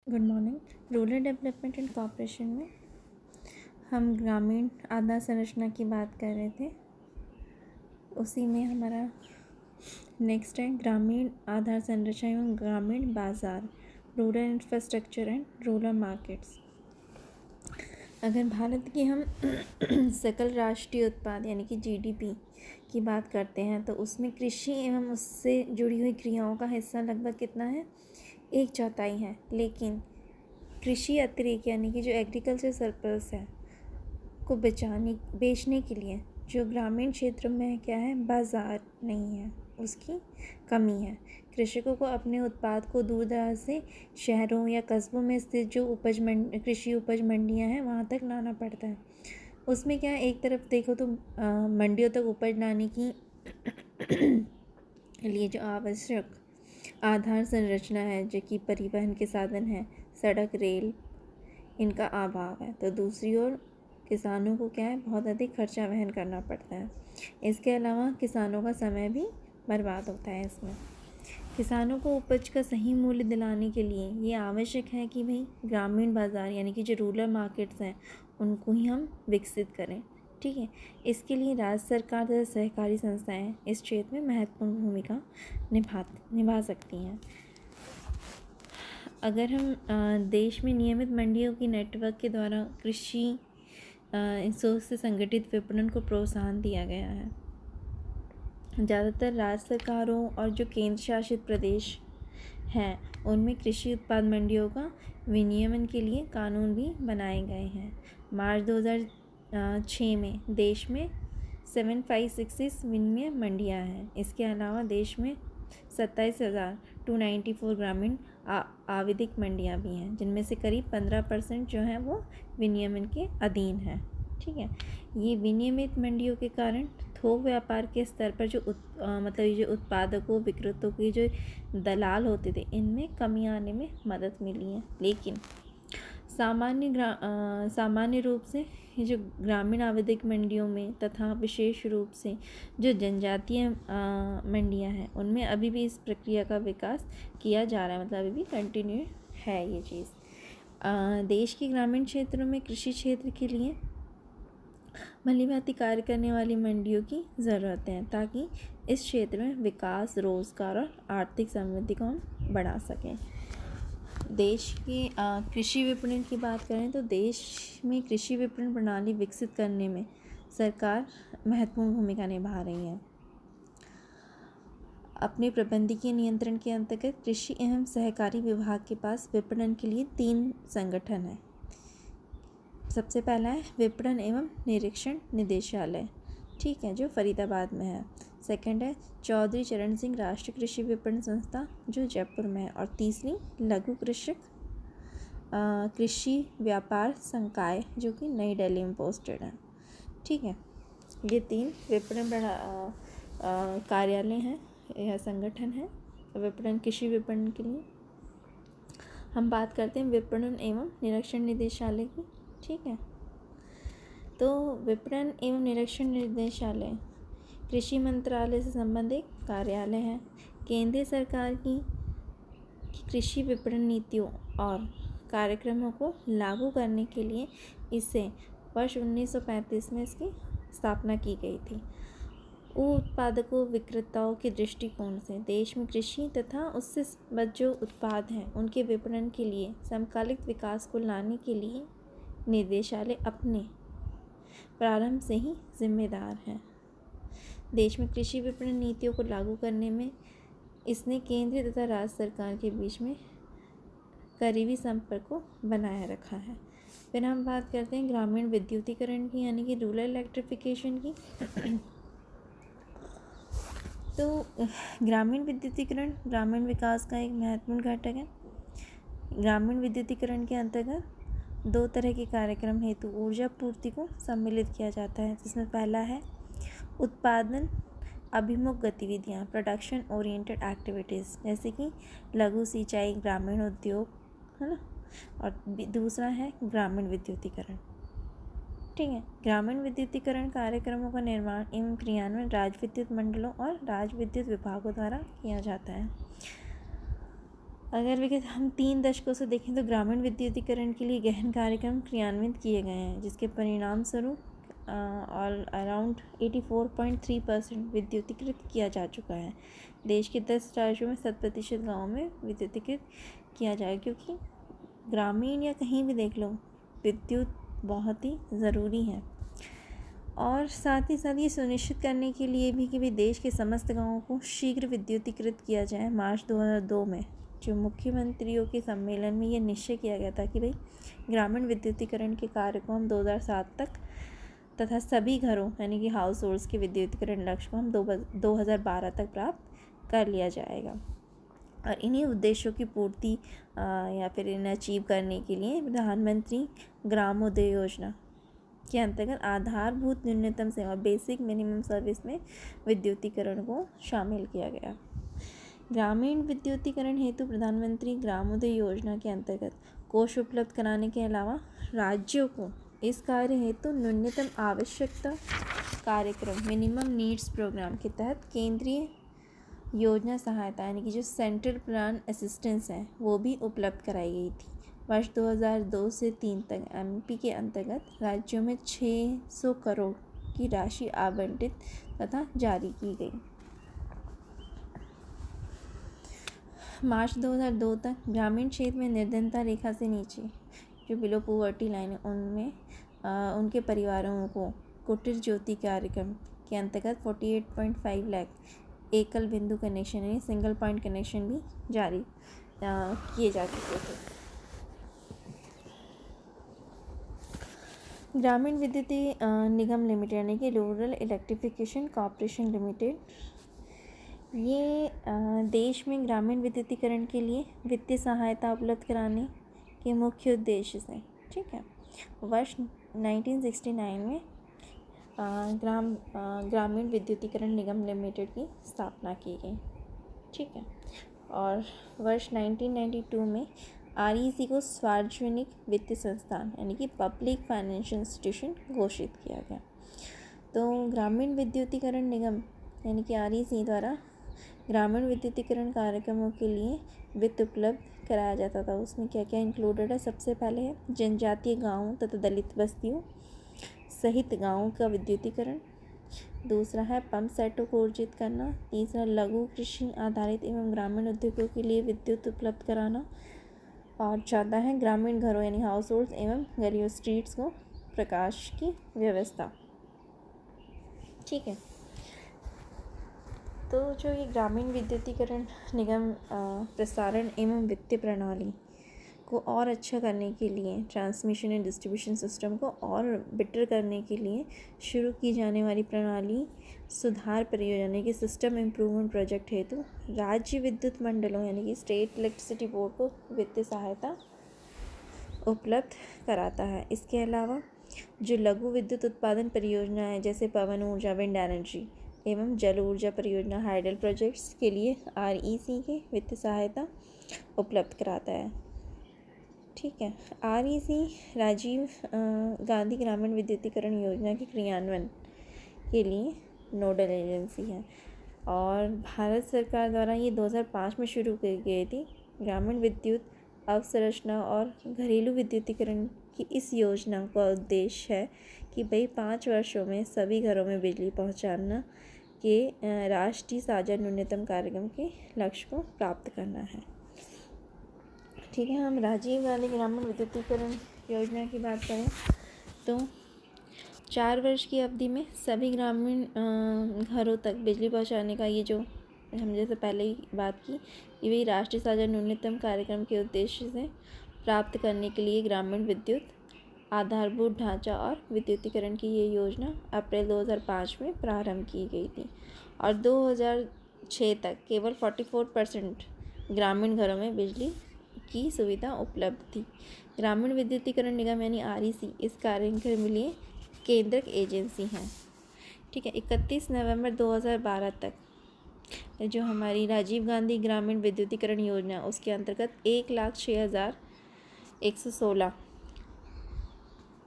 Good morning. Rural development and corporation में हम ग्रामीण आधार संरचना की बात कर रहे थे। उसी में हमारा नेक्स्ट है ग्रामीण आधार संरचना एवं ग्रामीण बाजार, rural infrastructure and rural markets. अगर भारत की हम सकल राष्ट्रीय उत्पाद यानी कि जीडीपी की बात करते हैं तो उसमें कृषि एवं उससे जुड़ी हुई क्रियाओं का हिस्सा लगभग कितना है, 1/4 है। लेकिन कृषि अतिरिक्त यानी कि जो एग्रीकल्चर सरप्लस है को बेचने के लिए जो ग्रामीण क्षेत्रों में क्या है, बाज़ार नहीं है, उसकी कमी है। कृषकों को अपने उत्पाद को दूर दराज से शहरों या कस्बों में स्थित जो कृषि उपज मंडियां हैं वहाँ तक लाना पड़ता है। उसमें क्या है, एक तरफ देखो तो मंडियों तक उपज लाने की लिए जो आवश्यक आधार संरचना है, जो कि परिवहन के साधन है, सड़क, रेल, इनका अभाव है। तो दूसरी ओर किसानों को क्या है, बहुत अधिक खर्चा वहन करना पड़ता है। इसके अलावा किसानों का समय भी बर्बाद होता है। इसमें किसानों को उपज का सही मूल्य दिलाने के लिए ये आवश्यक है कि भाई ग्रामीण बाज़ार यानी कि जो रूरल मार्केट्स हैं उनको ही हम विकसित करें। ठीक है, इसके लिए राज्य सरकार तथा सहकारी संस्थाएं इस क्षेत्र में महत्वपूर्ण भूमिका निभा सकती हैं। अगर हम देश में नियमित मंडियों की नेटवर्क के द्वारा कृषि सोच से संगठित विपणन को प्रोत्साहन दिया गया है। ज़्यादातर राज्य सरकारों और जो केंद्र शासित प्रदेश हैं उनमें कृषि उत्पाद मंडियों का विनियमन के लिए कानून भी बनाए गए हैं। मार्च 2006 में देश में 7566 विनिमय मंडियां हैं। इसके अलावा देश में 27,294 ग्रामीण आविदिक मंडियां भी हैं, जिनमें से करीब 15% जो है वो विनियमन के अधीन है। ठीक है, ये विनियमित मंडियों के कारण थोक व्यापार के स्तर पर जो मतलब ये जो उत्पादकों विक्रेताओं के जो दलाल होते थे इनमें कमी आने में मदद मिली है। लेकिन सामान्य रूप से ये जो ग्रामीण आविदिक मंडियों में तथा विशेष रूप से जो जनजातीय मंडियां हैं उनमें अभी भी इस प्रक्रिया का विकास किया जा रहा है, मतलब अभी भी कंटिन्यू है ये चीज़। देश के ग्रामीण क्षेत्रों में कृषि क्षेत्र के लिए भली भांति कार्य करने वाली मंडियों की ज़रूरत है ताकि इस क्षेत्र में विकास, रोजगार और आर्थिक समृद्धि को हम बढ़ा सकें। देश की कृषि विपणन की बात करें तो देश में कृषि विपणन प्रणाली विकसित करने में सरकार महत्वपूर्ण भूमिका निभा रही है। अपने प्रबंधकीय नियंत्रण के अंतर्गत कृषि एवं सहकारी विभाग के पास विपणन के लिए 3 संगठन हैं। सबसे पहला है विपणन एवं निरीक्षण निदेशालय, ठीक है, जो फरीदाबाद में है। सेकंड है चौधरी चरण सिंह राष्ट्रीय कृषि विपणन संस्था, जो जयपुर में है। और तीसरी लघु कृषक कृषि व्यापार संकाय, जो कि नई दिल्ली में पोस्टेड है। ठीक है, ये 3 विपणन कार्यालय हैं या संगठन है विपणन कृषि विपणन के लिए। हम बात करते हैं विपणन एवं निरीक्षण निदेशालय की। ठीक है, तो विपणन एवं निरीक्षण निदेशालय कृषि मंत्रालय से संबंधित कार्यालय है। केंद्रीय सरकार की कृषि विपणन नीतियों और कार्यक्रमों को लागू करने के लिए इसे वर्ष 1935 में इसकी स्थापना की गई थी। उत्पादकों विक्रेताओं के दृष्टिकोण से देश में कृषि तथा उससे संबद्ध जो उत्पाद हैं उनके विपणन के लिए समकालिक विकास को लाने के लिए निदेशालय अपने प्रारंभ से ही जिम्मेदार है। देश में कृषि विपणन नीतियों को लागू करने में इसने केंद्र तथा राज्य सरकार के बीच में करीबी संपर्क को बनाए रखा है। फिर हम बात करते हैं ग्रामीण विद्युतीकरण की, यानी कि रूरल इलेक्ट्रिफिकेशन की। तो ग्रामीण विद्युतीकरण ग्रामीण विकास का एक महत्वपूर्ण घटक है। ग्रामीण विद्युतीकरण के अंतर्गत 2 तरह के कार्यक्रम हेतु ऊर्जा पूर्ति को सम्मिलित किया जाता है, जिसमें पहला है उत्पादन अभिमुख गतिविधियाँ, प्रोडक्शन ओरिएंटेड एक्टिविटीज़, जैसे कि लघु सिंचाई, ग्रामीण उद्योग, है ना। और दूसरा है ग्रामीण विद्युतीकरण। ठीक है, ग्रामीण विद्युतीकरण कार्यक्रमों का निर्माण एवं क्रियान्वयन राज्य विद्युत मंडलों और राज्य विद्युत विभागों द्वारा किया जाता है। अगर विकसित हम 3 दशकों से देखें तो ग्रामीण विद्युतीकरण के लिए गहन कार्यक्रम क्रियान्वित किए गए हैं, जिसके परिणाम स्वरूप ऑल अराउंड 84.3% विद्युतीकृत किया जा चुका है। देश के 10 राज्यों में 100% गाँव में विद्युतीकृत किया जाए, क्योंकि ग्रामीण या कहीं भी देख लो विद्युत बहुत ही ज़रूरी है। और साथ ही साथ ये सुनिश्चित करने के लिए भी कि देश के समस्त गाँवों को शीघ्र विद्युतीकृत किया जाए, मार्च 2002 में जो मुख्यमंत्रियों के सम्मेलन में ये निश्चय किया गया था कि भाई ग्रामीण विद्युतीकरण के कार्य को हम 2007 तक तथा सभी घरों यानी कि हाउस होल्ड्स के विद्युतीकरण लक्ष्य को हम 2012 तक प्राप्त कर लिया जाएगा। और इन्हीं उद्देश्यों की पूर्ति या फिर इन्हें अचीव करने के लिए प्रधानमंत्री ग्रामोदय योजना के अंतर्गत आधारभूत न्यूनतम सेवा बेसिक मिनिमम सर्विस में विद्युतीकरण को शामिल किया गया। ग्रामीण विद्युतीकरण हेतु प्रधानमंत्री ग्रामोदय योजना के अंतर्गत कोष उपलब्ध कराने के अलावा राज्यों को इस कार्य हेतु न्यूनतम आवश्यकता कार्यक्रम मिनिमम नीड्स प्रोग्राम के तहत केंद्रीय योजना सहायता यानी कि जो सेंट्रल प्लान असिस्टेंस है वो भी उपलब्ध कराई गई थी। वर्ष 2002 से 3 तक एमपी के अंतर्गत राज्यों में 600 करोड़ की राशि आवंटित तथा जारी की गई। मार्च 2002 तक ग्रामीण क्षेत्र में निर्धनता रेखा से नीचे जो बिलो पॉवर्टी लाइन है उनमें उनके परिवारों को कुटीर ज्योति कार्यक्रम के अंतर्गत 48.5 लाख एकल बिंदु कनेक्शन यानी सिंगल पॉइंट कनेक्शन भी जारी किए जा चुके थे। ग्रामीण विद्युत निगम लिमिटेड यानी कि रूरल इलेक्ट्रिफिकेशन कॉरपोरेशन लिमिटेड ये देश में ग्रामीण विद्युतीकरण के लिए वित्तीय सहायता उपलब्ध कराने के मुख्य उद्देश्य से, ठीक है, वर्ष 1969 में ग्रामीण विद्युतीकरण निगम लिमिटेड की स्थापना की गई, ठीक है। और वर्ष 1992 में REC को सार्वजनिक वित्तीय संस्थान यानी कि पब्लिक फाइनेंशियल इंस्टीट्यूशन घोषित किया गया। तो ग्रामीण विद्युतीकरण निगम यानी कि REC द्वारा ग्रामीण विद्युतीकरण कार्यक्रमों के लिए वित्त उपलब्ध कराया जाता था। उसमें क्या क्या इंक्लूडेड है? सबसे पहले है जनजातीय गांवों तथा दलित बस्तियों सहित गांवों का विद्युतीकरण। दूसरा है पंप सेटों को ऊर्जित करना। तीसरा लघु कृषि आधारित एवं ग्रामीण उद्योगों के लिए विद्युत उपलब्ध कराना। और चौथा है ग्रामीण घरों यानी हाउस होल्ड्स एवं गलियों स्ट्रीट्स को प्रकाश की व्यवस्था, ठीक है। तो जो ये ग्रामीण विद्युतीकरण निगम प्रसारण एवं वित्तीय प्रणाली को और अच्छा करने के लिए ट्रांसमिशन एंड डिस्ट्रीब्यूशन सिस्टम को और बेटर करने के लिए शुरू की जाने वाली प्रणाली सुधार परियोजना यानी कि सिस्टम इम्प्रूवमेंट प्रोजेक्ट हेतु राज्य विद्युत मंडलों यानी कि स्टेट इलेक्ट्रिसिटी बोर्ड को वित्तीय सहायता उपलब्ध कराता है। इसके अलावा जो लघु विद्युत उत्पादन परियोजना है जैसे पवन ऊर्जा विंड एनर्जी एवं जल ऊर्जा परियोजना हाइडल प्रोजेक्ट्स के लिए REC के वित्तीय सहायता उपलब्ध कराता है, ठीक है। REC राजीव गांधी ग्रामीण विद्युतीकरण योजना के क्रियान्वयन के लिए नोडल एजेंसी है और भारत सरकार द्वारा ये 2005 में शुरू की गई थी। ग्रामीण विद्युत अवसंरचना और घरेलू विद्युतीकरण की इस योजना का उद्देश्य है कि भाई 5 वर्षों में सभी घरों में बिजली पहुंचाना के राष्ट्रीय साझा न्यूनतम कार्यक्रम के लक्ष्य को प्राप्त करना है, ठीक है। हम राजीव गांधी ग्रामीण विद्युतीकरण योजना की बात करें तो 4 वर्ष की अवधि में सभी ग्रामीण घरों तक बिजली पहुंचाने का ये जो हम जैसे पहले ही बात की कि वही राष्ट्रीय साझा न्यूनतम कार्यक्रम के उद्देश्य से प्राप्त करने के लिए ग्रामीण विद्युत आधारभूत ढांचा और विद्युतीकरण की ये योजना अप्रैल 2005 में प्रारंभ की गई थी और 2006 तक केवल 44% ग्रामीण घरों में बिजली की सुविधा उपलब्ध थी। ग्रामीण विद्युतीकरण निगम यानी REC इस कार्यक्रम के लिए केंद्रक एजेंसी है, ठीक है। 31 नवंबर 2012 तक जो हमारी राजीव गांधी ग्रामीण विद्युतीकरण योजना उसके अंतर्गत 1,06,116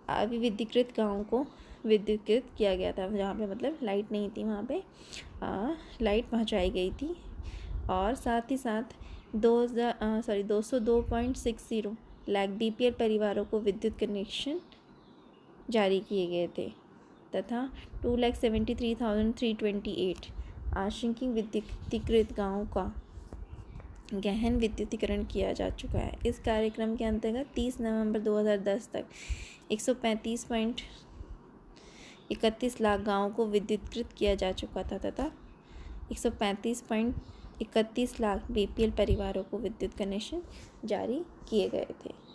अविद्युतीकृत गाँवों को विद्युतीकृत किया गया था, जहाँ पे मतलब लाइट नहीं थी वहाँ पे लाइट पहुँचाई गई थी। और साथ ही साथ 202.60 लाख BPL परिवारों को विद्युत कनेक्शन जारी किए गए थे तथा 2,73,328 आंशिक विद्युतीकृत गाँवों का गहन विद्युतीकरण किया जा चुका है। इस कार्यक्रम के अंतर्गत 30 नवंबर 2010 तक 135.31 लाख गाँवों को विद्युतीकृत किया जा चुका था तथा 135.31 लाख BPL परिवारों को विद्युत कनेक्शन जारी किए गए थे।